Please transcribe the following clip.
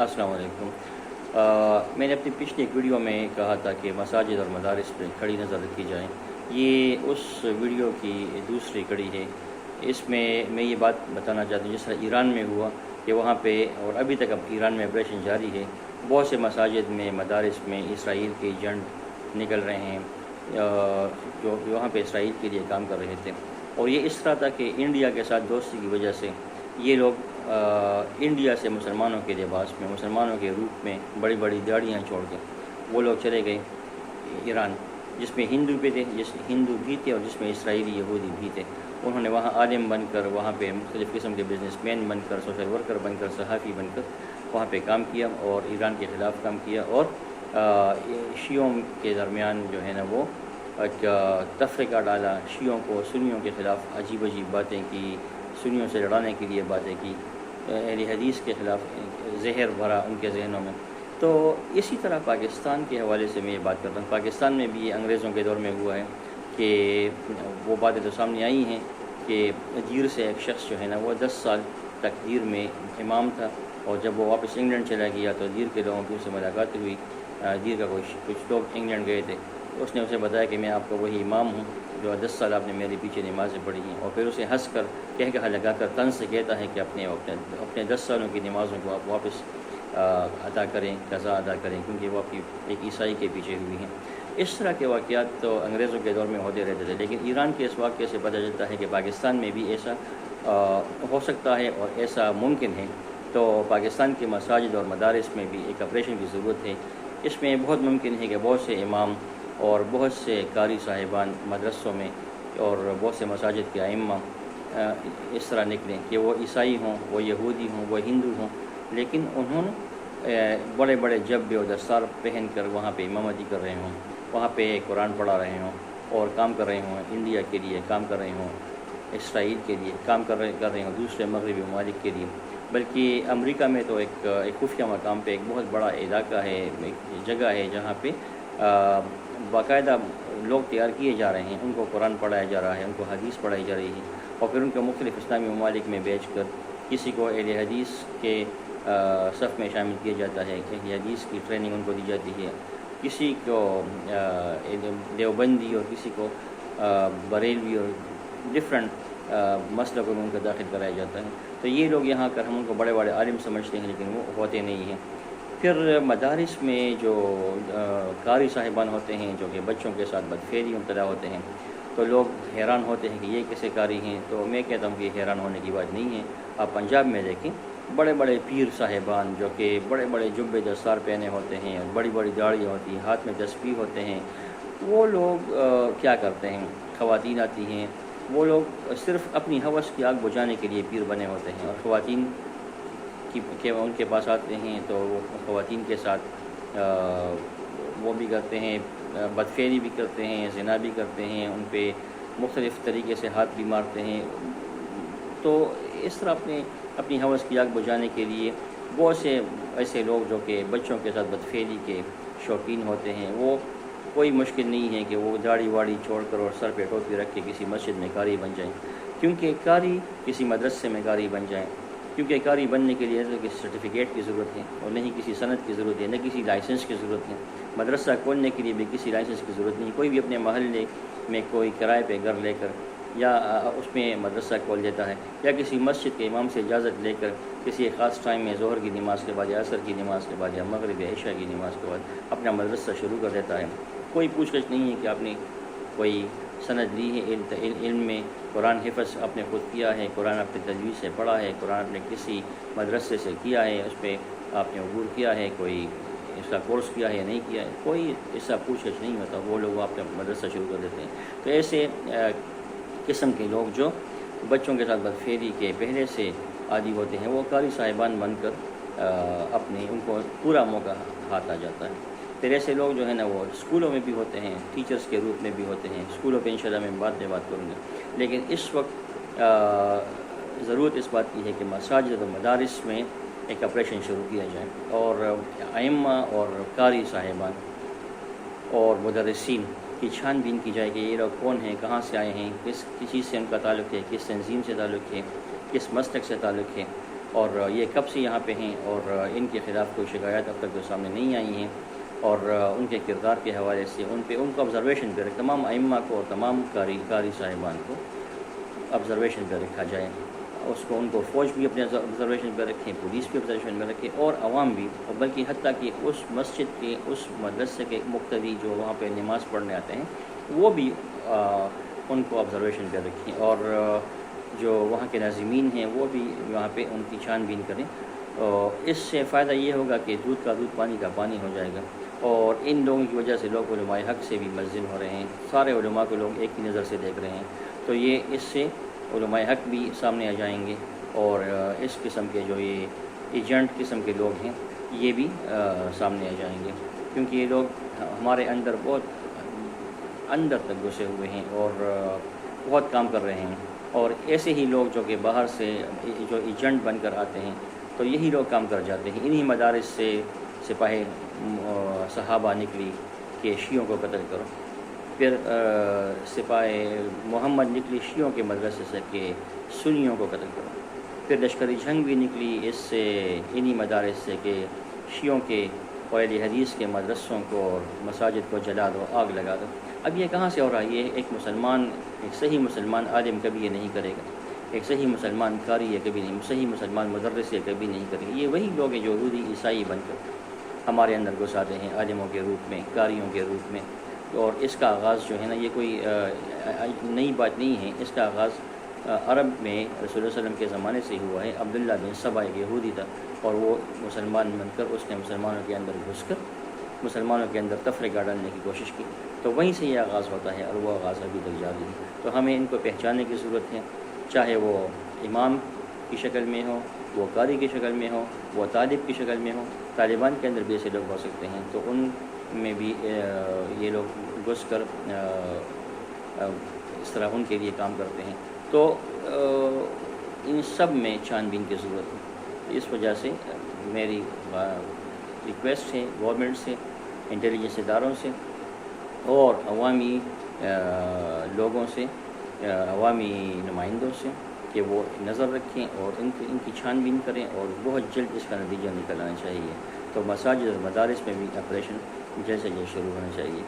السلام علیکم۔ میں نے اپنی پچھلی ایک ویڈیو میں کہا تھا کہ مساجد اور مدارس پہ کھڑی نظر رکھی جائیں۔ یہ اس ویڈیو کی دوسری کڑی ہے۔ اس میں یہ بات بتانا چاہتا ہوں، جس طرح ایران میں ہوا کہ وہاں پہ، اور ابھی تک اب ایران میں آپریشن جاری ہے، بہت سے مساجد میں، مدارس میں اسرائیل کے ایجنٹ نکل رہے ہیں جو وہاں پہ اسرائیل کے لیے کام کر رہے تھے۔ اور یہ اس طرح تھا کہ انڈیا کے ساتھ دوستی کی وجہ سے یہ لوگ انڈیا سے مسلمانوں کے لباس میں، مسلمانوں کے روپ میں بڑی بڑی داڑیاں چھوڑ کے وہ لوگ چلے گئے ایران، جس میں ہندو بھی تھے، ہندو بھی تھے اور جس میں اسرائیلی یہودی بھی تھے۔ انہوں نے وہاں عالم بن کر، وہاں پہ مختلف قسم کے بزنس مین بن کر، سوشل ورکر بن کر، صحافی بن کر وہاں پہ کام کیا اور ایران کے خلاف کام کیا، اور شیعوں کے درمیان جو ہے نا وہ تفرقہ ڈالا، شیعوں کو سنیوں کے خلاف عجیب عجیب باتیں کی، سنیوں سے لڑانے کے لیے باتیں کی، اہل حدیث کے خلاف زہر بھرا ان کے ذہنوں میں۔ تو اسی طرح پاکستان کے حوالے سے میں یہ بات کرتا ہوں، پاکستان میں بھی یہ انگریزوں کے دور میں ہوا ہے کہ وہ باتیں تو سامنے آئی ہیں کہ دیر سے ایک شخص جو ہے نا وہ 10 سال تک دیر میں امام تھا، اور جب وہ واپس انگلینڈ چلا گیا تو دیر کے لوگوں کی اس سے ملاقات ہوئی۔ دیر کا کچھ لوگ انگلینڈ گئے تھے، اس نے اسے بتایا کہ میں آپ کا وہی امام ہوں جو 10 سال آپ نے میرے پیچھے نمازیں پڑھی ہیں، اور پھر اسے ہنس کر کہہ لگا کر طنز سے کہتا ہے کہ اپنے 10 سالوں کی نمازوں کو آپ واپس ادا کریں، قضا ادا کریں، کیونکہ وہ آپ کی ایک عیسائی کے پیچھے ہوئی ہیں۔ اس طرح کے واقعات تو انگریزوں کے دور میں ہوتے رہتے تھے، لیکن ایران کے اس واقعے سے پتہ چلتا ہے کہ پاکستان میں بھی ایسا ہو سکتا ہے اور ایسا ممکن ہے۔ تو پاکستان کے مساجد اور مدارس میں بھی ایک آپریشن کی ضرورت ہے۔ اس میں بہت ممکن ہے کہ بہت سے امام اور بہت سے قاری صاحبان مدرسوں میں اور بہت سے مساجد کے ائمہ اس طرح نکلیں کہ وہ عیسائی ہوں، وہ یہودی ہوں، وہ ہندو ہوں، لیکن انہوں نے بڑے بڑے جبے و دستار پہن کر وہاں پہ امامتی کر رہے ہوں، وہاں پہ قرآن پڑھا رہے ہوں اور کام کر رہے ہوں، انڈیا کے لیے کام کر رہے ہوں، اسرائیل کے لیے کام کر رہے ہوں، دوسرے مغربی ممالک کے لیے۔ بلکہ امریکہ میں تو ایک خفیہ مقام پہ ایک بہت بڑا علاقہ ہے، ایک جگہ ہے جہاں پہ باقاعدہ لوگ تیار کیے جا رہے ہیں، ان کو قرآن پڑھایا جا رہا ہے، ان کو حدیث پڑھائی جا رہی ہے، اور پھر ان کو مختلف اسلامی ممالک میں بیچ کر کسی کو اہل حدیث کے صف میں شامل کیا جاتا ہے، اہل حدیث کی ٹریننگ ان کو دی جاتی ہے، کسی کو دیوبندی اور کسی کو بریلوی اور ڈفرینٹ مسلکوں میں ان کو داخل کرایا جاتا ہے۔ تو یہ لوگ یہاں کر ہم ان کو بڑے بڑے عالم سمجھتے ہیں، لیکن وہ ہوتے نہیں ہیں۔ پھر مدارس میں جو قاری صاحبان ہوتے ہیں جو کہ بچوں کے ساتھ بدفعلی مبتلا ہوتے ہیں، تو لوگ حیران ہوتے ہیں کہ یہ کیسے قاری ہیں۔ تو میں کہتا ہوں کہ حیران ہونے کی بات نہیں ہے۔ آپ پنجاب میں دیکھیں، بڑے بڑے پیر صاحبان جو کہ بڑے بڑے جبے دستار پہنے ہوتے ہیں، بڑی بڑی داڑھی ہوتی ہیں، ہاتھ میں تسبیح ہوتے ہیں، وہ لوگ کیا کرتے ہیں؟ خواتین آتی ہیں، وہ لوگ صرف اپنی ہوس کی آگ بجھانے کے لیے پیر بنے ہوتے ہیں، اور خواتین ان کے پاس آتے ہیں تو وہ خواتین کے ساتھ وہ بھی کرتے ہیں، بدفعلی بھی کرتے ہیں، زنا بھی کرتے ہیں، ان پہ مختلف طریقے سے ہاتھ بھی مارتے ہیں۔ تو اس طرح اپنی ہوس کی آگ بجھانے کے لیے بہت سے ایسے لوگ جو کہ بچوں کے ساتھ بدفعلی کے شوقین ہوتے ہیں، وہ کوئی مشکل نہیں ہے کہ وہ داڑھی واڑی چھوڑ کر اور سر پہ ٹوپی رکھ کے کسی مسجد میں قاری بن جائیں، کیونکہ قاری کسی مدرسے میں قاری بن جائیں، کیونکہ قاری بننے کے لیے نہ کسی سرٹیفکیٹ کی ضرورت ہے اور نہ ہی کسی سند کی ضرورت ہے، نہ کسی لائسنس کی ضرورت ہے۔ مدرسہ کھولنے کے لیے بھی کسی لائسنس کی ضرورت نہیں۔ کوئی بھی اپنے محلے میں کوئی کرائے پہ گھر لے کر یا اس میں مدرسہ کھول دیتا ہے، یا کسی مسجد کے امام سے اجازت لے کر کسی خاص ٹائم میں ظہر کی نماز کے بعد یا عصر کی نماز کے بعد یا مغرب یا عشاء کی نماز کے بعد اپنا مدرسہ شروع کر دیتا ہے۔ کوئی پوچھ گچھ نہیں ہے کہ آپ نے کوئی سند لی ہے علم میں، قرآن حفظ آپ نے خود کیا ہے، قرآن اپنے تجوید سے پڑھا ہے، قرآن آپ نے کسی مدرسے سے کیا ہے، اس پہ آپ نے عبور کیا ہے، کوئی اس کا کورس کیا ہے یا نہیں کیا ہے، کوئی ایسا پوچھ گچھ نہیں ہوتا، وہ لوگ آپ کا مدرسہ شروع کر دیتے ہیں۔ تو ایسے قسم کے لوگ جو بچوں کے ساتھ بدفعلی کے پہلے سے عادی ہوتے ہیں، وہ قاری صاحبان بن کر ان کو پورا موقع ہاتھ آ جاتا ہے۔ پھر ایسے لوگ جو ہے نا وہ اسکولوں میں بھی ہوتے ہیں، ٹیچرز کے روپ میں بھی ہوتے ہیں۔ اسکولوں پہ انشاءاللہ میں بات کروں گا، لیکن اس وقت ضرورت اس بات کی ہے کہ مساجد و مدارس میں ایک آپریشن شروع کیا جائے، اور ائمہ اور قاری صاحبان اور مدرسین کی چھان بین کی جائے کہ یہ لوگ کون ہیں، کہاں سے آئے ہیں، کس چیز سے ان کا تعلق ہے، کس تنظیم سے تعلق ہے، کس مسلک سے تعلق ہے، اور یہ کب سے یہاں پہ ہیں اور ان کے خلاف کوئی شکایات اب تک جو سامنے نہیں آئی ہیں، اور ان کے کردار کے حوالے سے ان کو آبزرویشن پہ تمام ائمہ کو اور تمام قاری صاحبان کو آبزرویشن پہ رکھا جائے، ان کو فوج بھی اپنے آبزرویشن پہ رکھیں، پولیس بھی آبزرویشن پہ رکھیں، اور عوام بھی، بلکہ حتیٰ کہ اس مسجد کے اس مدرسے کے مقتدی جو وہاں پہ نماز پڑھنے آتے ہیں وہ بھی ان کو آبزرویشن پہ رکھیں، اور جو وہاں کے ناظمین ہیں وہ بھی وہاں پہ ان کی چھان بین کریں۔ اس سے فائدہ یہ ہوگا کہ دودھ کا دودھ پانی کا پانی ہو جائے گا، اور ان لوگوں کی وجہ سے لوگ علماء حق سے بھی منزل ہو رہے ہیں، سارے علماء کو لوگ ایک ہی نظر سے دیکھ رہے ہیں، تو یہ اس سے علماء حق بھی سامنے آ جائیں گے، اور اس قسم کے جو یہ ایجنٹ قسم کے لوگ ہیں یہ بھی سامنے آ جائیں گے، کیونکہ یہ لوگ ہمارے اندر بہت اندر تک گھسے ہوئے ہیں اور بہت کام کر رہے ہیں، اور ایسے ہی لوگ جو کہ باہر سے جو ایجنٹ بن کر آتے ہیں تو یہی لوگ کام کر جاتے ہیں۔ انہی مدارس سے سپاہی صحابہ نکلی کہ شیعوں کو قتل کرو، پھر سپاہی محمد نکلی شیعوں کے مدرسے سے کہ سنیوں کو قتل کرو، پھر لشکری جنگ بھی نکلی اس سے انہی مدارس سے کہ شیعوں کے اور اہل حدیث کے مدرسوں کو اور مساجد کو جلا دو، آگ لگا دو۔ اب یہ کہاں سے ہو رہا ہے؟ یہ ایک صحیح مسلمان عالم کبھی یہ نہیں کرے گا، ایک صحیح مسلمان قاری یہ کبھی نہیں، صحیح مسلمان مدرس یہ کبھی نہیں کرے گا۔ یہ وہی لوگ ہیں جو یہودی عیسائی بن کر ہمارے اندر گھس آتے ہیں عالموں کے روپ میں، قاریوں کے روپ میں، اور اس کا آغاز جو ہے نا، یہ کوئی نئی بات نہیں ہے، اس کا آغاز عرب میں رسول اللہ صلی اللہ علیہ وسلم کے زمانے سے ہوا ہے۔ عبداللہ بن سبا ایک یہودی تھا، اور وہ مسلمان بن کر اس نے مسلمانوں کے اندر گھس کر مسلمانوں کے اندر تفرقہ ڈالنے کی کوشش کی، تو وہیں سے یہ آغاز ہوتا ہے، اور وہ آغاز ابھی تک جاری ہے۔ تو ہمیں ان کو پہچاننے کی ضرورت ہے، چاہے وہ امام کی شکل میں ہو، وہ قاری کی شکل میں ہو، وہ طالب کی شکل میں ہو۔ طالبان کے اندر بھی ایسے لوگ ہو سکتے ہیں، تو ان میں بھی یہ لوگ گھس کر اس طرح ان کے لیے کام کرتے ہیں، تو ان سب میں چھان بین کی ضرورت ہے۔ اس وجہ سے میری ریکویسٹ ہے گورنمنٹ سے، انٹیلیجنس اداروں سے، اور عوامی لوگوں سے، عوامی نمائندوں سے، کہ وہ نظر رکھیں اور ان کی چھان بین کریں، اور بہت جلد اس کا نتیجہ نکل آنا چاہیے۔ تو مساجد اور مدارس میں بھی آپریشن جیسے شروع ہونا چاہیے۔